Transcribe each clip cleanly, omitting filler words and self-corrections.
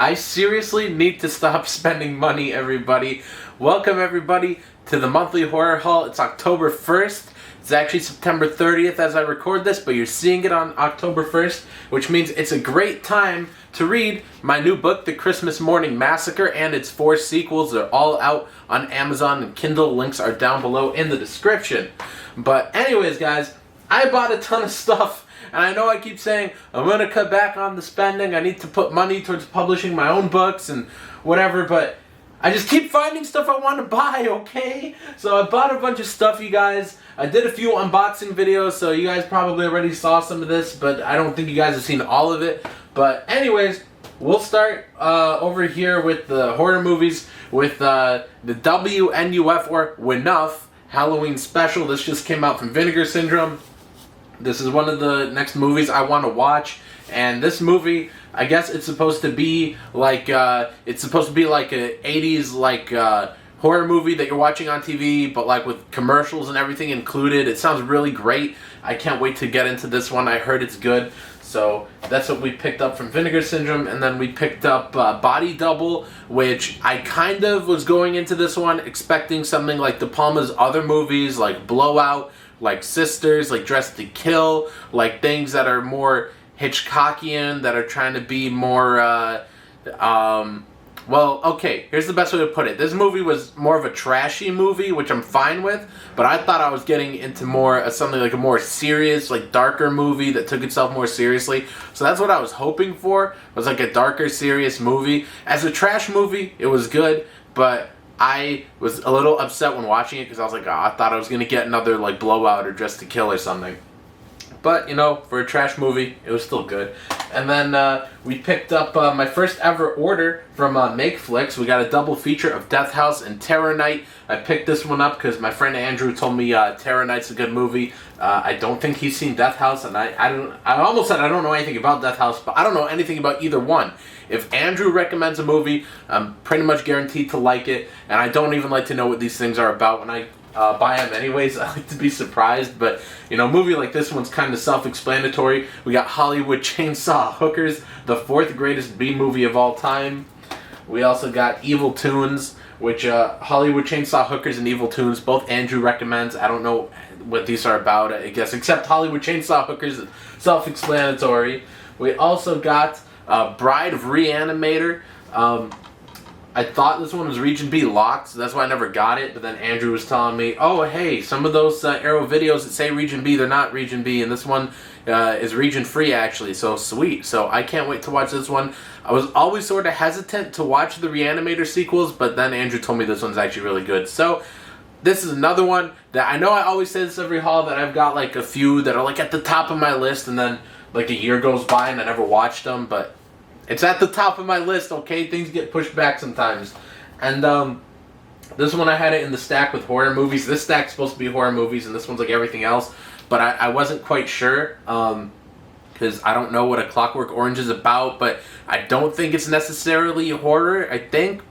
I seriously need to stop spending money, everybody. Welcome, everybody, to the monthly horror haul. It's October 1st. It's actually September 30th as I record this, but you're seeing it on October 1st, which means it's a great time to read my new book, The Christmas Morning Massacre, and its 4 sequels. They're all out on Amazon and Kindle. Links are down below in the description. But anyways, guys, I bought a ton of stuff. And I know I keep saying, I'm going to cut back on the spending, I need to put money towards publishing my own books and whatever, but I just keep finding stuff I want to buy, okay? So I bought a bunch of stuff, you guys. I did a few unboxing videos, so you guys probably already saw some of this, but I don't think you guys have seen all of it. But anyways, we'll start over here with the horror movies with the WNUF, or WNUF, Halloween special. This just came out from Vinegar Syndrome. This is one of the next movies I want to watch, and this movie, I guess it's supposed to be like a 80s horror movie that you're watching on TV, but like with commercials and everything included. It sounds really great. I can't wait to get into this one. I heard it's good. So that's what we picked up from Vinegar Syndrome, and then we picked up Body Double, which I kind of was going into this one expecting something like De Palma's other movies, like Blowout, like Sisters, like Dressed to Kill, like things that are more Hitchcockian, that are trying to be more, well, okay, here's the best way to put it. This movie was more of a trashy movie, which I'm fine with, but I thought I was getting into more something like a more serious, like darker movie that took itself more seriously. So that's what I was hoping for, was like a darker, serious movie. As a trash movie, it was good, but I was a little upset when watching it because I was like, oh, I thought I was going to get another like Blowout or Dressed to Kill or something. But, you know, for a trash movie, it was still good. And then we picked up my first ever order from Makeflix. We got a double feature of Death House and Terror Night. I picked this one up because my friend Andrew told me Terror Night's a good movie. I don't think he's seen Death House, and I almost said I don't know anything about Death House, but I don't know anything about either one. If Andrew recommends a movie, I'm pretty much guaranteed to like it, and I don't even like to know what these things are about when I buy them anyways. I like to be surprised, but you know, a movie like this one's kind of self-explanatory. We got Hollywood Chainsaw Hookers, the 4th greatest B movie of all time. We also got Evil Tunes, which Hollywood Chainsaw Hookers and Evil Tunes, both Andrew recommends. I don't know what these are about, I guess, except Hollywood Chainsaw Hookers, self-explanatory. We also got Bride of ReAnimator. I thought this one was Region B locked, so that's why I never got it, but then Andrew was telling me, oh, hey, some of those Arrow videos that say Region B, they're not Region B, and this one is Region Free, actually, so sweet. So I can't wait to watch this one. I was always sort of hesitant to watch the ReAnimator sequels, but then Andrew told me this one's actually really good. So this is another one that I know I always say this every haul, that I've got like a few that are like at the top of my list, and then like a year goes by and I never watched them, but it's at the top of my list, okay? Things get pushed back sometimes. And this one I had it in the stack with horror movies. This stack's supposed to be horror movies, and this one's like everything else. But I wasn't quite sure, because I don't know what A Clockwork Orange is about, but I don't think it's necessarily horror,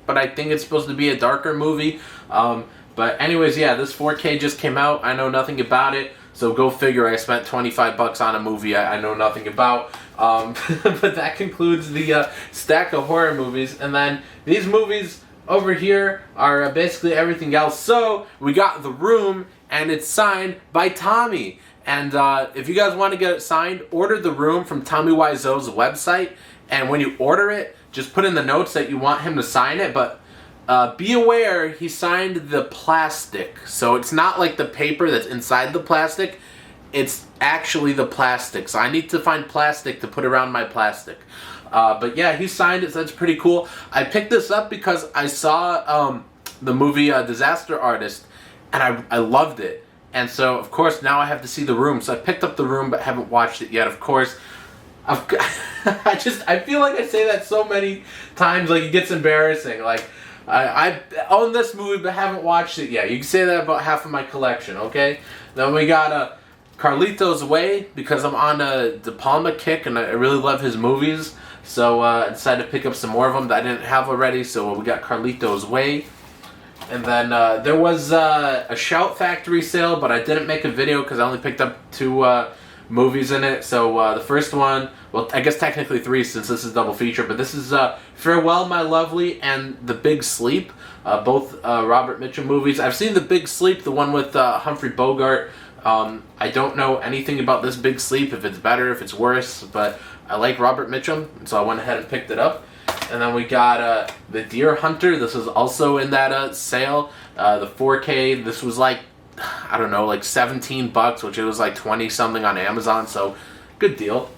but I think it's supposed to be a darker movie. But anyways, yeah, this 4K just came out. I know nothing about it, so go figure. I spent $25 on a movie I know nothing about. But that concludes the stack of horror movies, and then these movies over here are basically everything else. So we got The Room, and it's signed by Tommy. And if you guys want to get it signed, order The Room from Tommy Wiseau's website, and when you order it, just put in the notes that you want him to sign it, but be aware he signed the plastic, so it's not like the paper that's inside the plastic. It's actually the plastic, so I need to find plastic to put around my plastic. But yeah, he signed it, so that's pretty cool. I picked this up because I saw the movie Disaster Artist, and I loved it. And so, of course, now I have to see The Room. So I picked up The Room, but haven't watched it yet, of course. I feel like I say that so many times, like it gets embarrassing. Like, I own this movie, but haven't watched it yet. You can say that about half of my collection, okay? Then we got Carlito's Way, because I'm on a De Palma kick and I really love his movies, so I decided to pick up some more of them that I didn't have already. So we got Carlito's Way, and then there was a Shout Factory sale, but I didn't make a video because I only picked up 2 movies in it. So the first one, well, I guess technically 3 since this is double feature, but this is Farewell My Lovely and The Big Sleep, both Robert Mitchum movies. I've seen The Big Sleep, the one with Humphrey Bogart. I don't know anything about this Big Sleep, if it's better, if it's worse, but I like Robert Mitchum, so I went ahead and picked it up. And then we got The Deer Hunter. This was also in that sale. The 4K, this was like, I don't know, like $17, which it was like 20 something on Amazon, so good deal.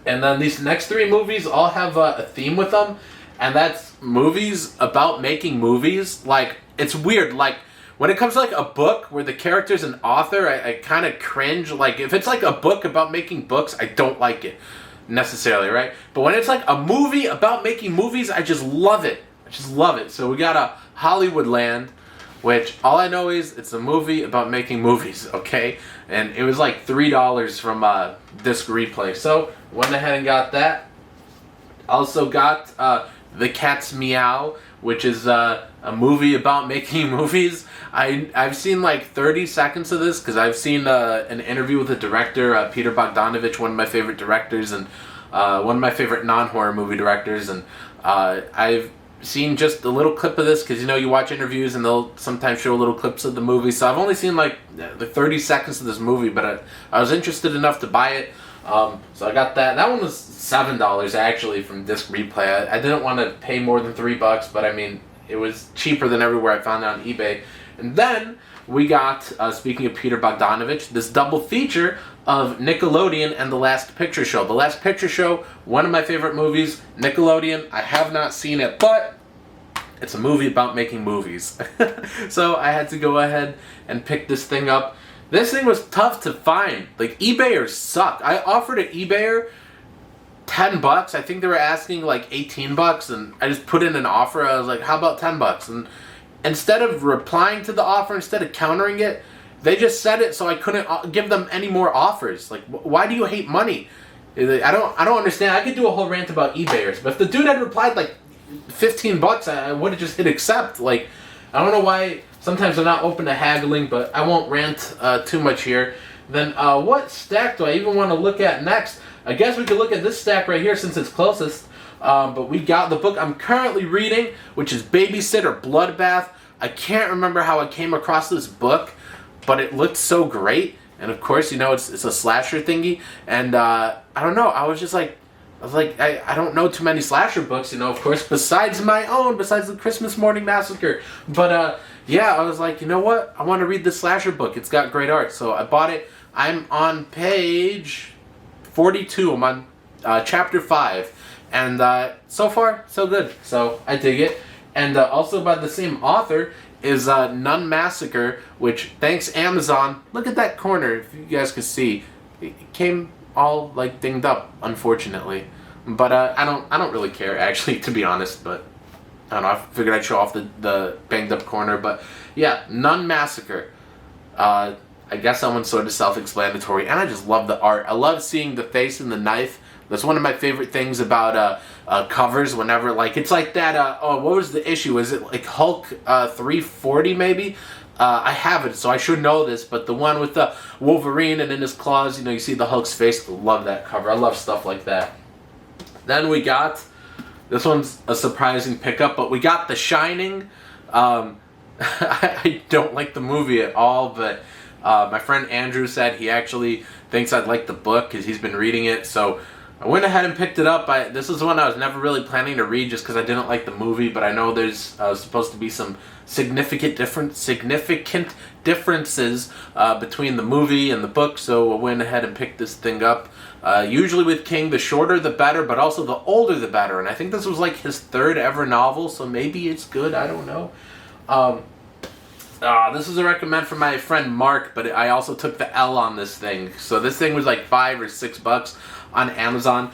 And then these next 3 movies all have a theme with them, and that's movies about making movies. Like, it's weird, like, when it comes to like a book where the character's an author, I kind of cringe. Like, if it's like a book about making books, I don't like it necessarily, right? But when it's like a movie about making movies, I just love it. I just love it. So we got a Hollywoodland, which all I know is it's a movie about making movies, okay? And it was like $3 from Disc Replay. So went ahead and got that. Also got The Cats Meow, which is a movie about making movies. I've seen like 30 seconds of this because I've seen an interview with the director, Peter Bogdanovich, one of my favorite directors and one of my favorite non-horror movie directors. And I've seen just a little clip of this because, you know, you watch interviews and they'll sometimes show little clips of the movie. So I've only seen like the 30 seconds of this movie, but I was interested enough to buy it. So I got that. That one was $7 actually from Disc Replay. I didn't want to pay more than $3, but I mean, it was cheaper than everywhere I found it on eBay. And then we got, speaking of Peter Bogdanovich, this double feature of Nickelodeon and The Last Picture Show. The Last Picture Show, one of my favorite movies. Nickelodeon, I have not seen it, but it's a movie about making movies. So I had to go ahead and pick this thing up. This thing was tough to find. Like, eBayers suck. I offered an eBayer $10. I think they were asking like $18, and I just put in an offer. I was like, how about $10? And instead of replying to the offer, instead of countering it, they just said it so I couldn't give them any more offers. Like, why do you hate money? I don't understand. I could do a whole rant about eBayers, but if the dude had replied like $15, I would have just hit accept. Like, I don't know why sometimes they're not open to haggling, but I won't rant too much here. Then what stack do I even want to look at next? I guess we could look at this stack right here since it's closest. But we got the book I'm currently reading, which is Babysitter Bloodbath. I can't remember how I came across this book, but it looked so great. And of course, you know, it's a slasher thingy. And I don't know, I was like, I don't know too many slasher books, you know, of course, besides my own, besides the Christmas Morning Massacre. But yeah, I was like, you know what? I want to read this slasher book. It's got great art. So I bought it. I'm on page 42. I'm on chapter 5. And so far, so good. So I dig it. And also by the same author is Nun Massacre, which, thanks Amazon, look at that corner, if you guys could see. It came all like dinged up, unfortunately. But I don't really care, actually, to be honest. But I don't know, I figured I'd show off the banged up corner. But yeah, Nun Massacre. I guess that one's sort of self-explanatory. And I just love the art. I love seeing the face and the knife. That's one of my favorite things about covers. Whenever, like, it's like that. Oh, what was the issue? Is it like Hulk 340 maybe? I have it, so I should know this. But the one with the Wolverine and in his claws, you know, you see the Hulk's face. Love that cover. I love stuff like that. Then we got, this one's a surprising pickup, but we got The Shining. I don't like the movie at all, but my friend Andrew said he actually thinks I'd like the book because he's been reading it. So I went ahead and picked it up. This is one I was never really planning to read just because I didn't like the movie, but I know there's supposed to be some significant differences between the movie and the book, so I went ahead and picked this thing up. Usually with King, the shorter the better, but also the older the better, and I think this was like his 3rd ever novel, so maybe it's good, I don't know. This is a recommend from my friend Mark, but I also took the L on this thing. So this thing was like $5 or $6 on Amazon.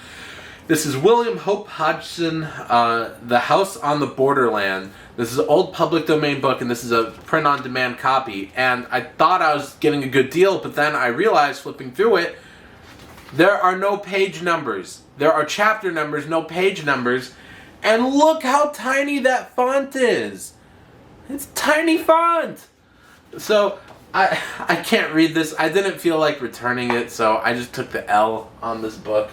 This is William Hope Hodgson, The House on the Borderland. This is an old public domain book, and this is a print-on-demand copy. And I thought I was getting a good deal, but then I realized, flipping through it, there are no page numbers. There are chapter numbers, no page numbers. And look how tiny that font is. It's tiny font. So I can't read this. I didn't feel like returning it, so I just took the L on this book.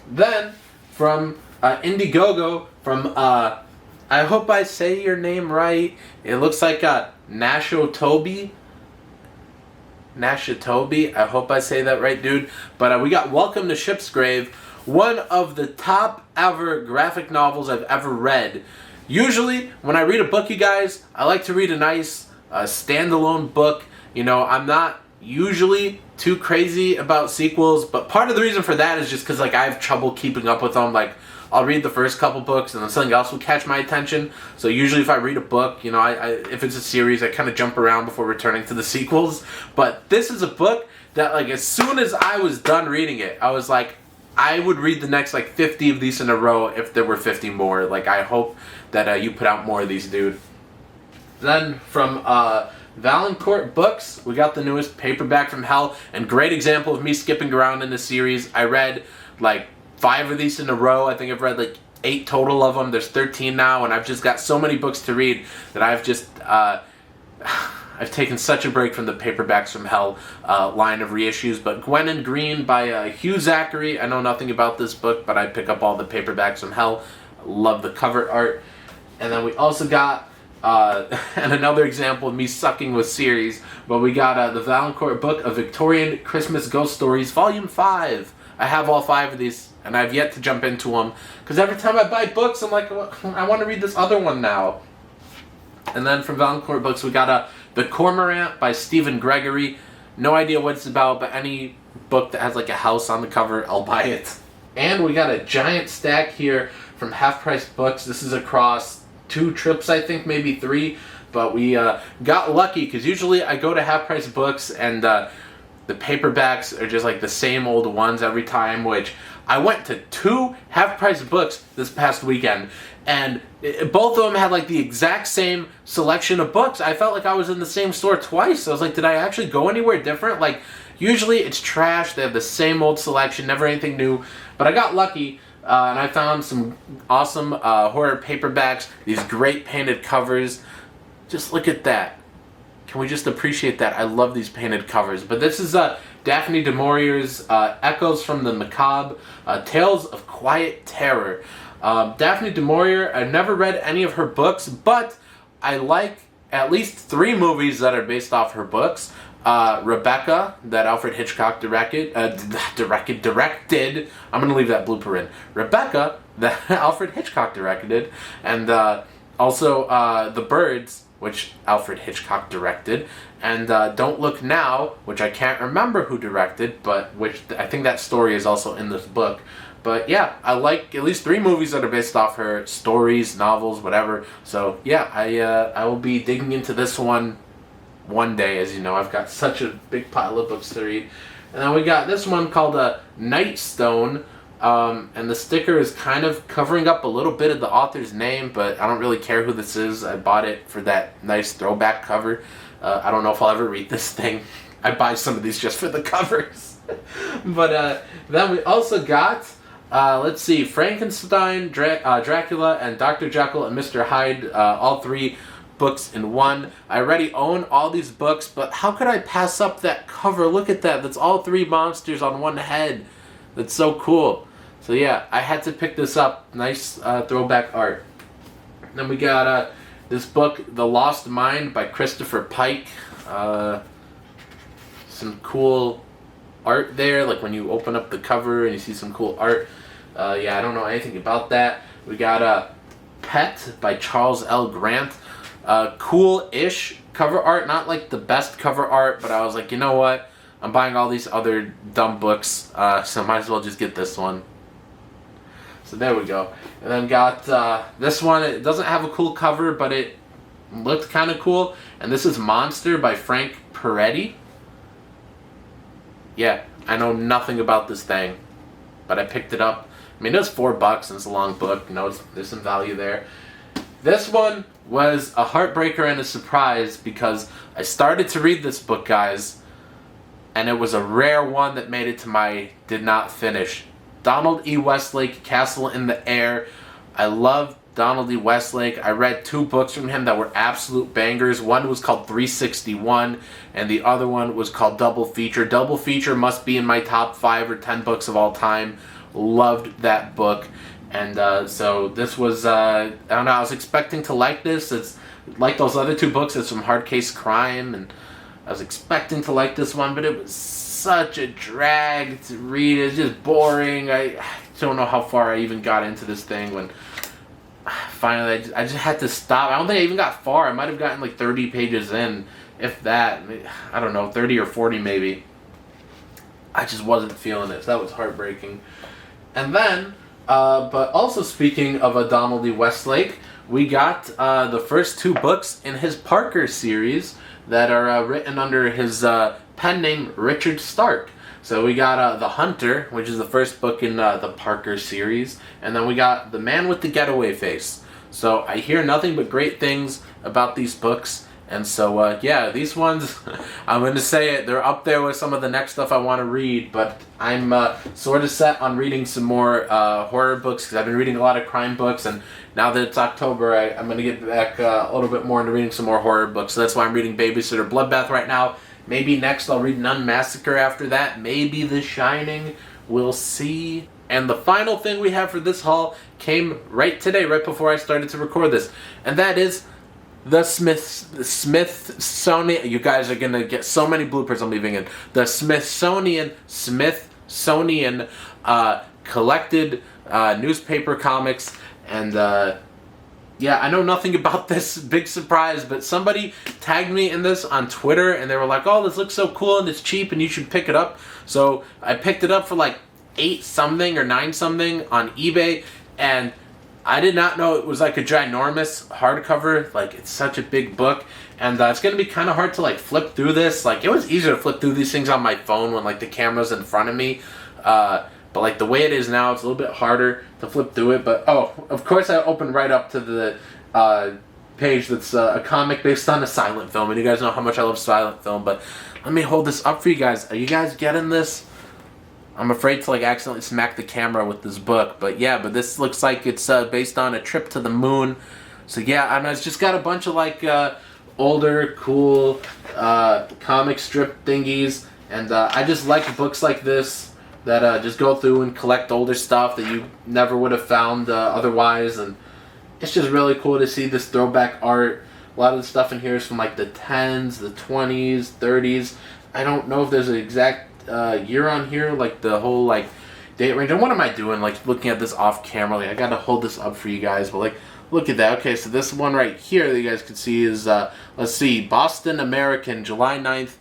Then from Indiegogo, from I hope I say your name right. It looks like Nashitobi. I hope I say that right, dude. But we got Welcome to Ship's Grave, one of the top ever graphic novels I've ever read. Usually, when I read a book, you guys, I like to read a nice standalone book. You know, I'm not usually too crazy about sequels, but part of the reason for that is just because, like, I have trouble keeping up with them. Like, I'll read the first couple books and then something else will catch my attention. So usually if I read a book, you know, if it's a series, I kind of jump around before returning to the sequels. But this is a book that, like, as soon as I was done reading it, I was like, I would read the next, like, 50 of these in a row if there were 50 more. Like, I hope that you put out more of these, dude. Then from Valancourt Books, we got the newest Paperback from Hell, and great example of me skipping around in the series. I read, like, 5 of these in a row. I think I've read like 8 total of them. There's 13 now, and I've just got so many books to read that I've just I've taken such a break from the Paperbacks from Hell line of reissues. But Gwen and Green by Hugh Zachary. I know nothing about this book, but I pick up all the Paperbacks from Hell. Love the cover art. And then we also got and another example of me sucking with series, but we got the Valancourt book of Victorian Christmas Ghost Stories Volume 5. I have all 5 of these, and I've yet to jump into them, because every time I buy books, I'm like, well, I want to read this other one now. And then from Valancourt Books, we got The Cormorant by Stephen Gregory. No idea what it's about, but any book that has like a house on the cover, I'll buy it. And we got a giant stack here from Half Price Books. This is across 2 trips, I think, maybe 3, but we got lucky, because usually I go to Half Price Books, and the paperbacks are just like the same old ones every time, which I went to 2 half-price books this past weekend, and both of them had like the exact same selection of books. I felt like I was in the same store twice. I was like, did I actually go anywhere different? Like, usually it's trash. They have the same old selection, never anything new. But I got lucky, and I found some awesome horror paperbacks, these great painted covers. Just look at that. Can we just appreciate that? I love these painted covers. But this is Daphne du Maurier's Echoes from the Macabre, Tales of Quiet Terror. Daphne du Maurier, I've never read any of her books, but I like at least 3 movies that are based off her books. Rebecca, that Alfred Hitchcock directed. I'm going to leave that blooper in. Rebecca, that Alfred Hitchcock directed. And also The Birds, which Alfred Hitchcock directed, and Don't Look Now, which I can't remember who directed, but which I think that story is also in this book. But yeah, I like at least 3 movies that are based off her stories, novels, whatever. So yeah, I will be digging into this one day. As you know, I've got such a big pile of books to read. And then we got this one called Nightstone. And the sticker is kind of covering up a little bit of the author's name, but I don't really care who this is. I bought it for that nice throwback cover. I don't know if I'll ever read this thing. I buy some of these just for the covers. But then we also got, let's see, Frankenstein, Dracula, and Dr. Jekyll and Mr. Hyde, all 3 books in one. I already own all these books, but how could I pass up that cover? Look at that. That's all 3 monsters on one head. That's so cool. So yeah, I had to pick this up. Nice throwback art. Then we got this book, The Lost Mind by Christopher Pike. Some cool art there, like when you open up the cover and you see some cool art. Yeah, I don't know anything about that. We got Pet by Charles L. Grant. Cool-ish cover art. Not like the best cover art, but I was like, you know what? I'm buying all these other dumb books, so might as well just get this one. So there we go. And then got this one. It doesn't have a cool cover, but it looked kind of cool. And this is Monster by Frank Peretti. Yeah, I know nothing about this thing, but I picked it up. I mean, it was $4 and it's a long book. You know, there's some value there. This one was a heartbreaker and a surprise because I started to read this book, guys, and it was a rare one that made it to my did not finish. Donald E. Westlake, Castle in the Air. I love Donald E. Westlake. I read 2 books from him that were absolute bangers. One was called 361, and the other one was called Double Feature. Double Feature must be in my top 5 or 10 books of all time. Loved that book. And so this was, I don't know, I was expecting to like this. It's like those other 2 books. It's from Hard Case Crime, and I was expecting to like this one, but it was such a drag to read. It's just boring. I don't know how far I even got into this thing when finally I just had to stop. I don't think I even got far. I might have gotten like 30 pages in, if that. I don't know, 30 or 40 maybe. I just wasn't feeling it. So that was heartbreaking. And then, but also speaking of a Donald E. Westlake, we got the first 2 books in his Parker series that are written under his pen name Richard Stark. So we got The Hunter, which is the first book in the Parker series, and then we got The Man with the Getaway Face. So I hear nothing but great things about these books, and so yeah, these ones, I'm going to say it, they're up there with some of the next stuff I want to read, but I'm sort of set on reading some more horror books, because I've been reading a lot of crime books, and now that it's October, I'm going to get back a little bit more into reading some more horror books, so that's why I'm reading Babysitter Bloodbath right now. Maybe next I'll read Nun Massacre after that, maybe The Shining, we'll see. And the final thing we have for this haul came right today, right before I started to record this, and that is the Smithsonian. You guys are gonna get so many bloopers I'm leaving in. The Smithsonian collected newspaper comics, and yeah, I know nothing about this, big surprise, but somebody tagged me in this on Twitter, and they were like, oh, this looks so cool, and it's cheap, and you should pick it up. So I picked it up for like 8 something or 9 something on eBay, and I did not know it was like a ginormous hardcover. Like, it's such a big book, and it's going to be kind of hard to like flip through this. Like, it was easier to flip through these things on my phone when like the camera's in front of me, but like the way it is now, it's a little bit harder to flip through it. But oh, of course I opened right up to the page that's a comic based on a silent film, and you guys know how much I love silent film. But let me hold this up for you guys. Are you guys getting this? I'm afraid to like accidentally smack the camera with this book, but yeah, but this looks like it's based on a trip to the moon. So yeah, and it's just got a bunch of like older, cool comic strip thingies, and I just like books like this that just go through and collect older stuff that you never would have found otherwise, and it's just really cool to see this throwback art. A lot of the stuff in here is from like the 10s, the 20s, 30s. I don't know if there's an exact year on here, like the whole like date range. And what am I doing, like looking at this off camera? Like, I gotta hold this up for you guys, but like, look at that. Okay, so this one right here that you guys can see is let's see, Boston American, July 9th,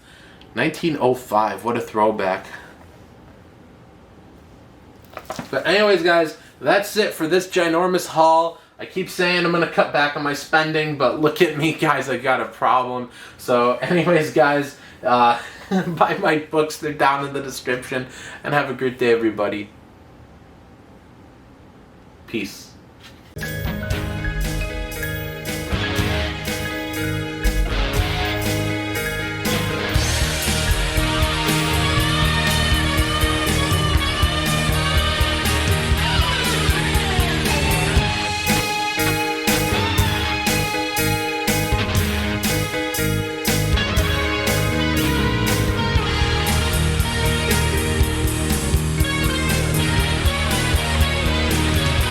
1905. What a throwback. But anyways, guys, that's it for this ginormous haul. I keep saying I'm going to cut back on my spending, but look at me, guys, I got a problem. So anyways, guys, buy my books. They're down in the description. And have a great day, everybody. Peace.